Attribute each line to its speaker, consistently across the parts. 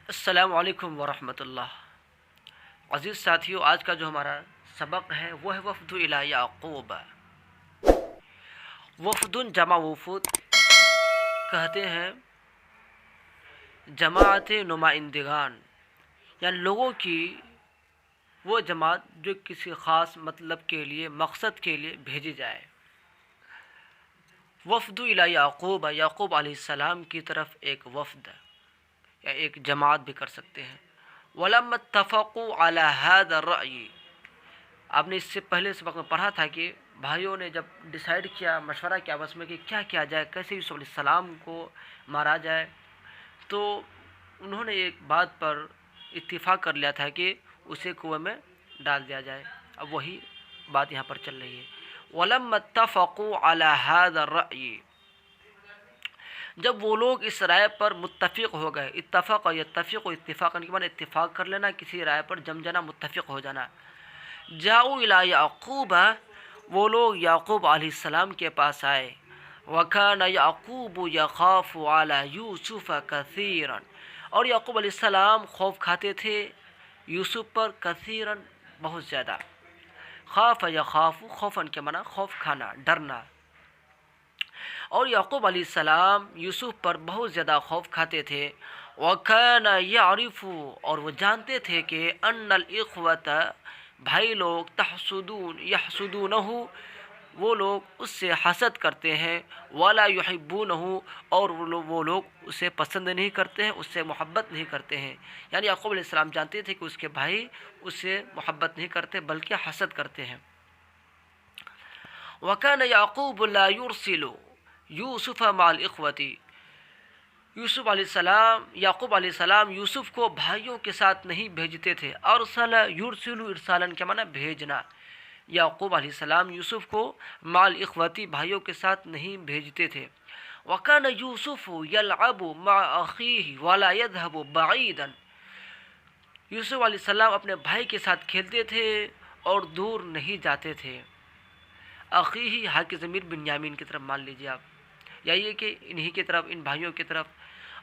Speaker 1: السلام علیکم ورحمۃ اللہ۔ عزیز ساتھیوں، آج کا جو ہمارا سبق ہے وہ ہے وفد الی یعقوب۔ وفد جمع وفود کہتے ہیں جماعت نمائندگان، یعنی لوگوں کی وہ جماعت جو کسی خاص مطلب کے لیے، مقصد کے لیے بھیجی جائے۔ وفد الی یعقوب، یعقوب علیہ السلام کی طرف ایک وفد یا ایک جماعت بھی کر سکتے ہیں۔ وَلَمَّا اتَّفَقُوا عَلَى هَذَا الرَّأْيِ، آپ نے اس سے پہلے سبق میں پڑھا تھا کہ بھائیوں نے جب ڈیسائیڈ کیا، مشورہ کیا آپس میں کہ کیا کیا جائے، کیسے یوسف علیہ السلام کو مارا جائے، تو انہوں نے ایک بات پر اتفاق کر لیا تھا کہ اسے کنویں میں ڈال دیا جائے۔ اب وہی بات یہاں پر چل رہی ہے۔ وَلَمَّا اتَّفَقُوا عَلَى هَذَا الرَّأْيِ، جب وہ لوگ اس رائے پر متفق ہو گئے، اتفق و یتفق و اتفاقاً کے معنی اتفاق کر لینا، کسی رائے پر جم جانا، متفق ہو جانا۔ جاؤ الی یعقوب، وہ لوگ یعقوب علیہ السلام کے پاس آئے۔ وکان یعقوب یخاف علی یوسف کثیرا، اور یعقوب علیہ السلام خوف کھاتے تھے یوسف پر، کثیرا بہت زیادہ۔ خاف یخاف، خوفاً کے معنی خوف کھانا، ڈرنا۔ اور یعقوب علیہ السلام یوسف پر بہت زیادہ خوف کھاتے تھے۔ وَكَانَ يَعْرِفُ، اور وہ جانتے تھے کہ أَنَّ الْإِخْوَةَ، بھائی لوگ، تحسدون یحسدونہ، وہ لوگ اس سے حسد کرتے ہیں، وَلَا يُحِبُّونَهُ، اور وہ لوگ اسے پسند نہیں کرتے ہیں، اس سے محبت نہیں کرتے ہیں۔ یعنی یعقوب علیہ السلام جانتے تھے کہ اس کے بھائی اس سے محبت نہیں کرتے بلکہ حسد کرتے ہیں۔ وَكَانَ يَعْقُوبُ لَا يُرْسِلُ یوسف مع الإخوة، یوسف علیہ السلام، یعقوب علیہ السلام یوسف کو بھائیوں کے ساتھ نہیں بھیجتے تھے۔ ارسل یرسل ارسالاً کے معنی بھیجنا۔ یعقوب علیہ السلام یوسف کو مع الإخوة، بھائیوں کے ساتھ نہیں بھیجتے تھے۔ وکان یوسف یلعب مع اخیہ ولا یذهب بعیدا، یوسف علیہ السلام اپنے بھائی کے ساتھ کھیلتے تھے اور دور نہیں جاتے تھے۔ اخیہ، ہا کی ضمیر بنیامین کی طرف مان لیجیے آپ، یا یہ کہ انہی کی طرف، ان بھائیوں کی طرف۔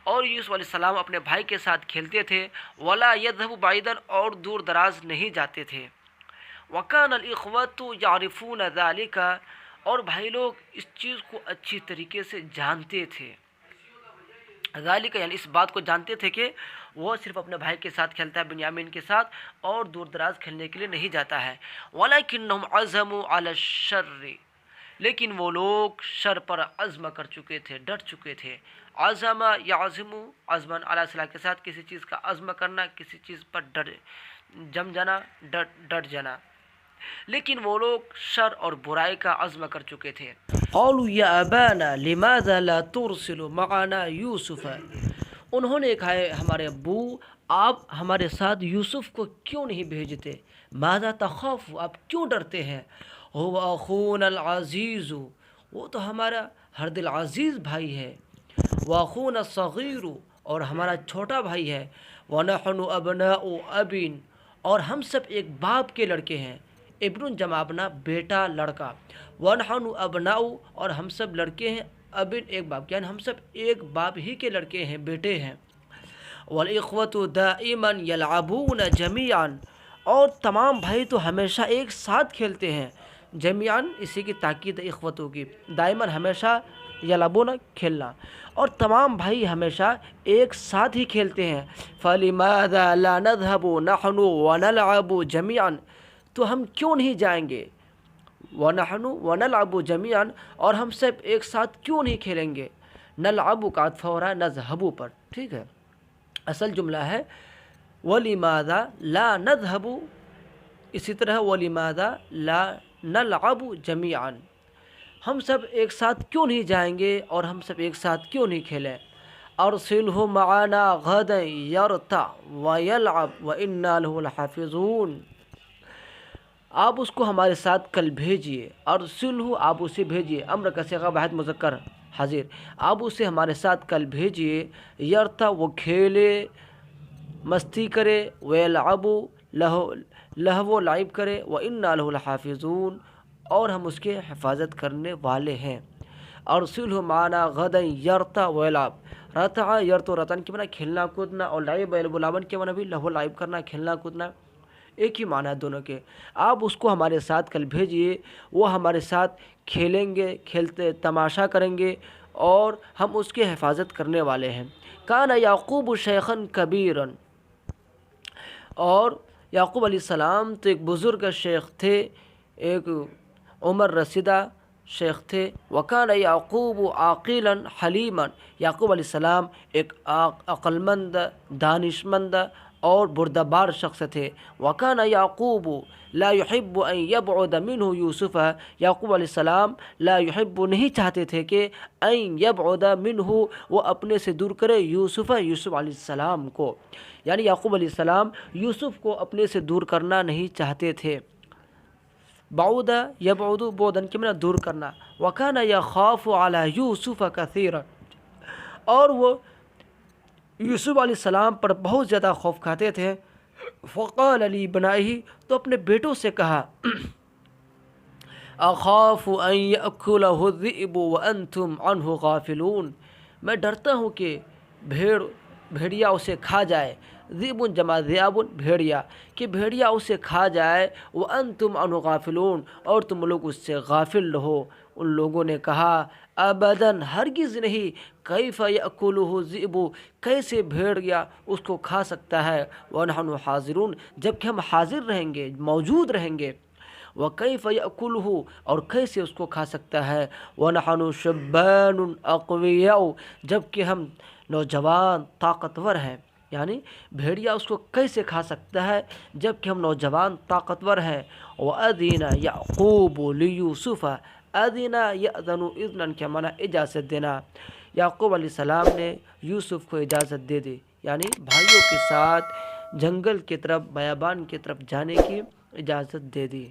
Speaker 1: اور یوسف علیہ السلام اپنے بھائی کے ساتھ کھیلتے تھے، ولا یذهب بعیدا، اور دور دراز نہیں جاتے تھے۔ وکان الاخوة یعرفون ذلک، اور بھائی لوگ اس چیز کو اچھی طریقے سے جانتے تھے۔ ذالک یعنی اس بات کو جانتے تھے کہ وہ صرف اپنے بھائی کے ساتھ کھیلتا ہے، بنیامین کے ساتھ، اور دور دراز کھیلنے کے لیے نہیں جاتا ہے۔ ولکنہم عزموا علی الشر، لیکن وہ لوگ شر پر عزم کر چکے تھے، ڈٹ چکے تھے۔ عزم یعزم عزمن علی صلاح کے ساتھ کسی چیز کا عزم کرنا، کسی چیز پر جم جانا، ڈٹ جانا، لیکن وہ لوگ شر اور برائی کا عزم کر چکے تھے۔ قالوا یا ابانا لماذا لا ترسل معنا یوسف، انہوں نے کہا ہمارے ابو، آپ ہمارے ساتھ یوسف کو کیوں نہیں بھیجتے؟ ماذا تخاف، آپ کیوں ڈرتے ہیں؟ هو اخونا العزیز، وہ تو ہمارا ہر دل عزیز بھائی ہے۔ واخونا الصغیر، اور ہمارا چھوٹا بھائی ہے۔ ونحن ابناء اب، اور ہم سب ایک باپ کے لڑکے ہیں۔ ابن جمع ابنا، بیٹا، لڑکا۔ ونحن ابناء، اور ہم سب لڑکے ہیں، ابن ایک باپ، یعنی ہم سب ایک باپ ہی کے لڑکے ہیں، بیٹے ہیں۔ والاخوة دائما یلعبون جمیعا، اور تمام بھائی تو ہمیشہ ایک ساتھ کھیلتے ہیں۔ جمیعاً اسی کی تاکید اخوتوں کی، دائماً ہمیشہ، یلعبون کھیلنا، اور تمام بھائی ہمیشہ ایک ساتھ ہی کھیلتے ہیں۔ فلماذا لا نذهب نحن ونلعب جمیعا، تو ہم کیوں نہیں جائیں گے؟ ونحن ونلعب جمیعا، اور ہم سب ایک ساتھ کیوں نہیں کھیلیں گے؟ نلعب کا عطف ہو رہا ہے نذهب پر، ٹھیک ہے۔ اصل جملہ ہے ولماذا لا نذهب، اسی طرح ولماذا لا نلعب جمیعا، ہم سب ایک ساتھ کیوں نہیں جائیں گے اور ہم سب ایک ساتھ کیوں نہیں کھیلیں؟ ارسلہ معنا غدا یرتع ویلعب وانا له لحافظون، آپ اس کو ہمارے ساتھ کل بھیجیے۔ ارسلہ، آپ اسے بھیجیے، امر کا صیغہ واحد مذکر حاضر، آپ اسے ہمارے ساتھ کل بھیجیے۔ یرتع، وہ کھیلے، مستی کرے، ویلعب، لہو و لعب کرے، وانا له لحافظون، اور ہم اس کے حفاظت کرنے والے ہیں۔ ارسلہ معنا غدا یرتا ویلاب، رتع یرت و رتن کے معنی کھیلنا کودنا، اور لعب غلامن کے معنی بھی لہو لعب کرنا، کھیلنا کودنا، ایک ہی معنی ہے دونوں کے۔ آپ اس کو ہمارے ساتھ کل بھیجیے، وہ ہمارے ساتھ کھیلیں گے، کھیلتے تماشا کریں گے، اور ہم اس کی حفاظت کرنے والے ہیں۔ کان یعقوب شیخن کبیرن، اور یعقوب علیہ السلام تو ایک بزرگ شیخ تھے، ایک عمر رسیدہ شیخ تھے۔ وکان یعقوب عاقلا حلیما، یعقوب علیہ السلام ایک عقل مند، دانشمند اور بردبار شخص تھے۔ وکان یعقوب لا يحب ان يبعد منه یوسف، یعقوب علیہ السلام لا يحب نہیں چاہتے تھے کہ ان يبعد منه وہ اپنے سے دور کرے، یوسف علیہ السلام کو، یعنی یعقوب علیہ السلام یوسف کو اپنے سے دور کرنا نہیں چاہتے تھے۔ بعود یبعد بعدن کے معنی دور کرنا۔ وکان یخاف علی یوسف کثیرا، اور وہ یوسف علیہ السلام پر بہت زیادہ خوف کھاتے تھے۔ فقال لابنائہ، تو اپنے بیٹوں سے کہا، اخاف ان یأکلہ الذئب وانتم عنہ غافلون، میں ڈرتا ہوں کہ بھیڑیا اسے کھا جائے، ذئب جمع ذئاب بھیڑیا، کہ بھیڑیا اسے کھا جائے، وانتم عنہ غافلون، اور تم لوگ اس سے غافل رہو۔ ان لوگوں نے کہا ابداً ہرگز نہیں، کیف یأکلہ الذئب، کیسے بھیڑیا اس کو کھا سکتا ہے، ونحن حاضرون، جبکہ ہم حاضر رہیں گے، موجود رہیں گے، وکیف یأکلہ، اور کیسے اس کو کھا سکتا ہے، ونحن شبان اقویاء، جبکہ ہم نوجوان طاقتور ہیں، یعنی بھیڑیا اس کو کیسے کھا سکتا ہے جبکہ ہم نوجوان طاقتور ہیں۔ وَأَذِنَ يَعْقُوبُ لِيُوسُفَ، اذن یأذن اذنا کے معنی اجازت دینا، یعقوب علیہ السلام نے یوسف کو اجازت دے دی، یعنی بھائیوں کے ساتھ جنگل کی طرف، بیابان کی طرف جانے کی اجازت دے دی۔